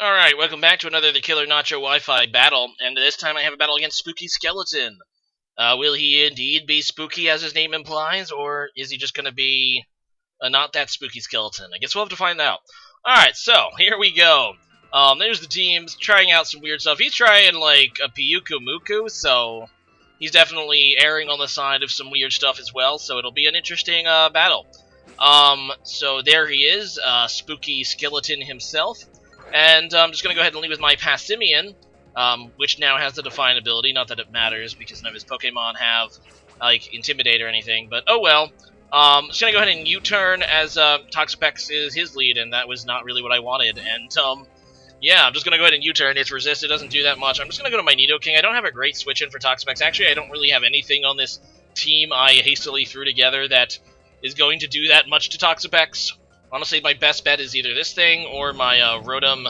Alright, welcome back to another TheKillerNacho Wi-Fi battle, and this time I have a battle against Spooky Skeleton. Will he indeed be spooky as his name implies, or is he just gonna be not that spooky skeleton? I guess we'll have to find out. Alright, so, here we go. There's the teams trying out some weird stuff. He's trying, like, a Piyuku Muku, so he's definitely erring on the side of some weird stuff as well, so it'll be an interesting, battle. So there he is, Spooky Skeleton himself. And I'm just going to go ahead and lead with my Passimian, which now has the Defiant ability. Not that it matters, because none of his Pokemon have, like, Intimidate or anything, but oh well. Just going to go ahead and U-turn as Toxapex is his lead, and that was not really what I wanted. And, yeah, I'm just going to go ahead and U-turn. It's Resist, it doesn't do that much. I'm just going to go to my Nidoking. I don't have a great switch-in for Toxapex. Actually, I don't really have anything on this team I hastily threw together that is going to do that much to Toxapex. Honestly, my best bet is either this thing or my Rotom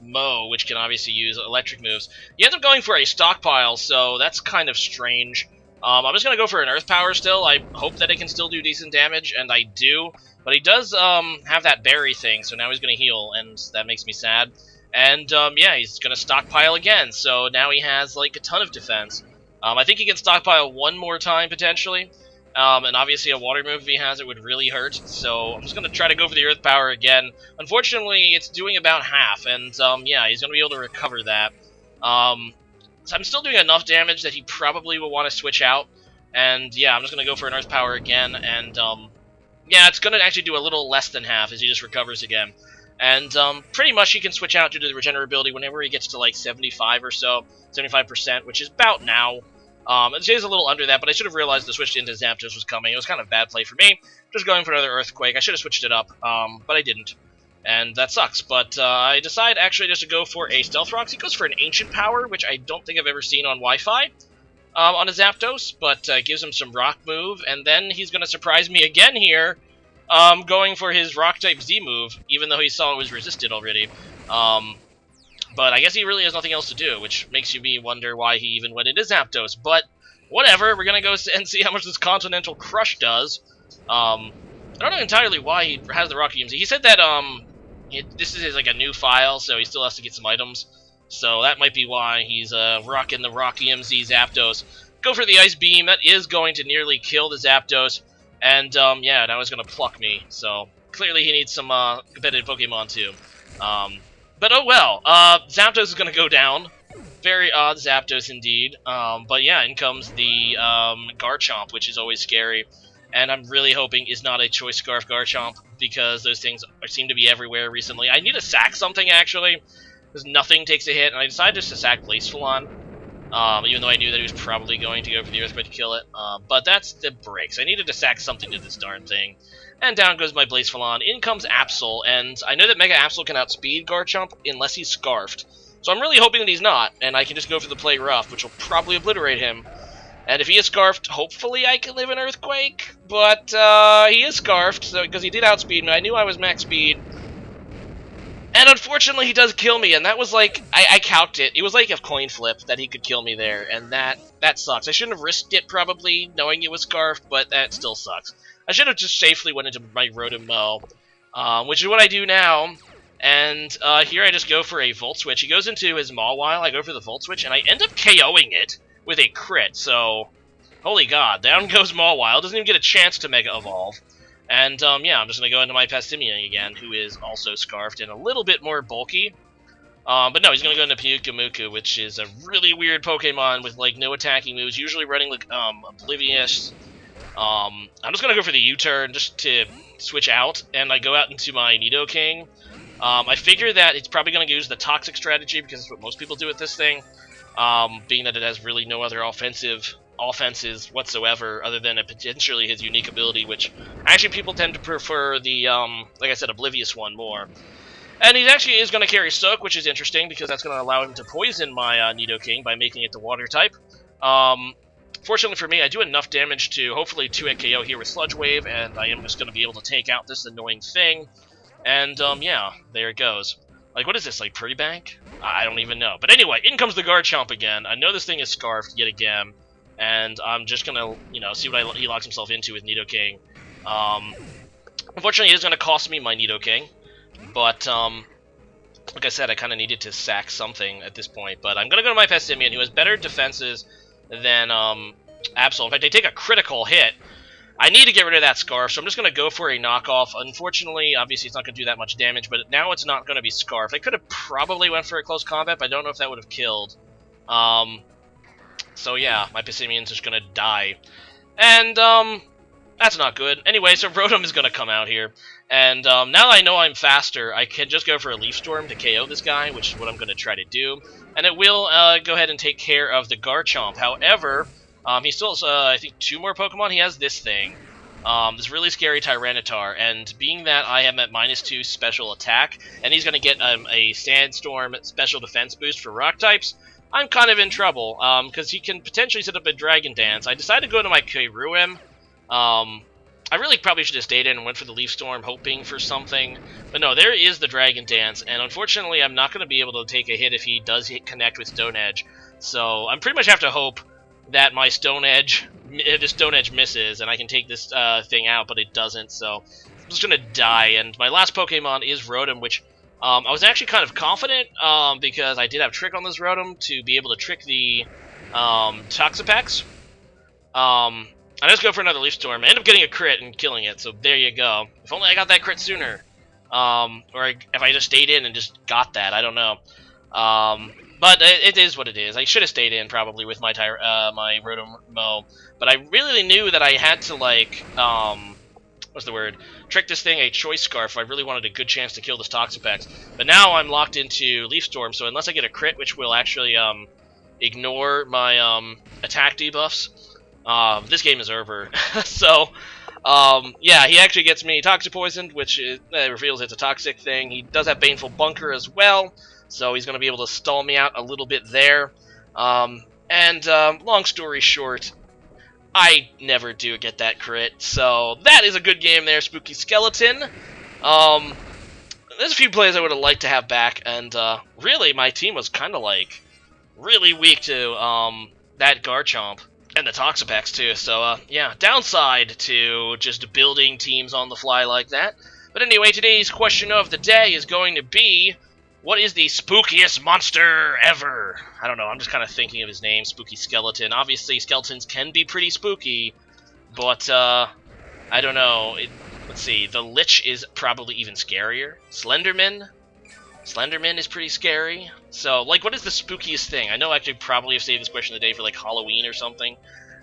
Mo, which can obviously use electric moves. He ends up going for a stockpile, so that's kind of strange. I'm just going to go for an Earth Power still. I hope that it can still do decent damage, and I do. But he does have that berry thing, so now he's going to heal, and that makes me sad. And, yeah, he's going to stockpile again, so now he has, like, a ton of defense. I think he can stockpile one more time, potentially. And obviously a water move if he has it would really hurt, so I'm just going to try to go for the Earth Power again. Unfortunately, it's doing about half, and yeah, he's going to be able to recover that. So I'm still doing enough damage that he probably will want to switch out, and yeah, I'm just going to go for an Earth Power again, and yeah, it's going to actually do a little less than half as he just recovers again. And pretty much he can switch out due to the regenerability whenever he gets to like 75 or so, 75%, which is about now. It is a little under that, but I should have realized the switch into Zapdos was coming. It was kind of a bad play for me. Just going for another Earthquake. I should have switched it up, but I didn't. And that sucks. But I decide actually just to go for a Stealth Rocks. He goes for an Ancient Power, which I don't think I've ever seen on Wi-Fi on a Zapdos, but gives him some Rock move. And then he's going to surprise me again here, going for his Rock-type Z move, even though he saw it was resisted already. But I guess he really has nothing else to do, which makes me wonder why he even went into Zapdos. But whatever, we're going to go and see how much this Continental Crush does. I don't know entirely why he has the Rocky EMZ. He said that this is like a new file, so he still has to get some items. So that might be why he's rocking the Rocky EMZ Zapdos. Go for the Ice Beam. That is going to nearly kill the Zapdos. And yeah, now he's going to pluck me. So clearly he needs some competitive Pokemon too. But oh well, Zapdos is going to go down. Very odd Zapdos indeed. But yeah, in comes the Garchomp, which is always scary. And I'm really hoping is not a Choice Scarf Garchomp, because those things seem to be everywhere recently. I need to sack something, actually, because nothing takes a hit, and I decided just to sack Blazefalon, even though I knew that he was probably going to go for the Earthquake to kill it. But that's the breaks. I needed to sack something to this darn thing. And down goes my Blazefalon. In comes Absol, and I know that Mega Absol can outspeed Garchomp unless he's Scarfed. So I'm really hoping that he's not, and I can just go for the Play Rough, which will probably obliterate him. And if he is Scarfed, hopefully I can live an Earthquake. But he is Scarfed, so because he did outspeed me. I knew I was max speed. And unfortunately, he does kill me, and that was like, I calced it. It was like a coin flip that he could kill me there, and that sucks. I shouldn't have risked it, probably, knowing it was Scarfed, but that still sucks. I should have just safely went into my Rotom Mo, which is what I do now. And here I just go for a Volt Switch. He goes into his Mawile, I go for the Volt Switch, and I end up KOing it with a crit, so holy god, down goes Mawile. Doesn't even get a chance to Mega Evolve. And yeah, I'm just going to go into my Passimian again, who is also Scarfed and a little bit more bulky. But no, he's going to go into Pyukumuku, which is a really weird Pokemon with like no attacking moves, usually running like Oblivious. I'm just going to go for the U-turn just to switch out, and I go out into my Nidoking. I figure that it's probably going to use the Toxic strategy, because that's what most people do with this thing, being that it has really no other offenses whatsoever, other than potentially his unique ability, which actually people tend to prefer the, like I said, Oblivious one more. And he actually is going to carry Soak, which is interesting, because that's going to allow him to poison my Nidoking by making it the Water type. Fortunately for me, I do enough damage to hopefully 2-hit KO here with Sludge Wave, and I am just going to be able to take out this annoying thing. And, yeah, there it goes. Like, what is this, like, Pretty Bank? I don't even know. But anyway, in comes the Garchomp again. I know this thing is Scarfed yet again, and I'm just going to, you know, see what he locks himself into with Nidoking. Unfortunately, it is going to cost me my Nidoking, but Like I said, I kind of needed to sack something at this point, but I'm going to go to my Passimian, who has better defenses than Absol. In fact, they take a critical hit. I need to get rid of that Scarf, so I'm just going to go for a knockoff. Unfortunately, obviously, it's not going to do that much damage, but now it's not going to be Scarf. I could have probably went for a close combat, but I don't know if that would have killed. So yeah, my Passimian's just going to die. And, that's not good. Anyway, so Rotom is going to come out here. And now that I know I'm faster, I can just go for a Leaf Storm to KO this guy, which is what I'm going to try to do. And it will go ahead and take care of the Garchomp. However, he still has, I think, 2 more Pokemon. He has this thing, this really scary Tyranitar. And being that I am at -2 special attack, and he's going to get a Sandstorm special defense boost for Rock types, I'm kind of in trouble, because he can potentially set up a Dragon Dance. I decided to go to my Kyurem. I really probably should have stayed in and went for the Leaf Storm, hoping for something. But no, there is the Dragon Dance, and unfortunately I'm not going to be able to take a hit if he does connect with Stone Edge. So I'm pretty much have to hope that my Stone Edge misses, and I can take this thing out, but it doesn't, so I'm just going to die. And my last Pokemon is Rotom, which I was actually kind of confident, because I did have Trick on this Rotom to be able to trick the Toxapex. I just go for another Leaf Storm. I end up getting a crit and killing it, so there you go. If only I got that crit sooner. If I just stayed in and just got that, I don't know. But it is what it is. I should have stayed in, probably, with my my Rotom Mo. But I really knew that I had to, like, what's the word? Trick this thing a Choice Scarf if I really wanted a good chance to kill this Toxapex. But now I'm locked into Leaf Storm, so unless I get a crit, which will actually, ignore my, attack debuffs, this game is over. So, yeah, he actually gets me Toxic Poisoned, which reveals it's a toxic thing. He does have Baneful Bunker as well, so he's going to be able to stall me out a little bit there. Long story short, I never do get that crit, so that is a good game there, Spooky Skeleton. There's a few plays I would have liked to have back, and really, my team was kind of, like, really weak to that Garchomp. And the Toxapex, too, so, yeah, downside to just building teams on the fly like that. But anyway, today's question of the day is going to be, what is the spookiest monster ever? I don't know, I'm just kind of thinking of his name, Spooky Skeleton. Obviously, skeletons can be pretty spooky, but, I don't know. Let's see, the Lich is probably even scarier. Slenderman is pretty scary. So, like, what is the spookiest thing? I know I actually probably have saved this question of the day for, like, Halloween or something.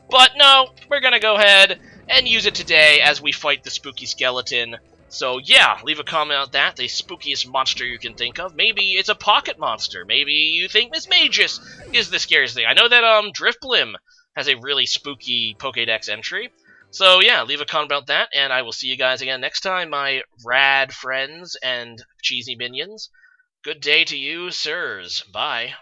But no, we're gonna go ahead and use it today as we fight the Spooky Skeleton. So, yeah, leave a comment on that. The spookiest monster you can think of. Maybe it's a pocket monster. Maybe you think Miss Magus is the scariest thing. I know that, Drifblim has a really spooky Pokédex entry. So, yeah, leave a comment about that, and I will see you guys again next time, my rad friends and cheesy minions. Good day to you, sirs. Bye.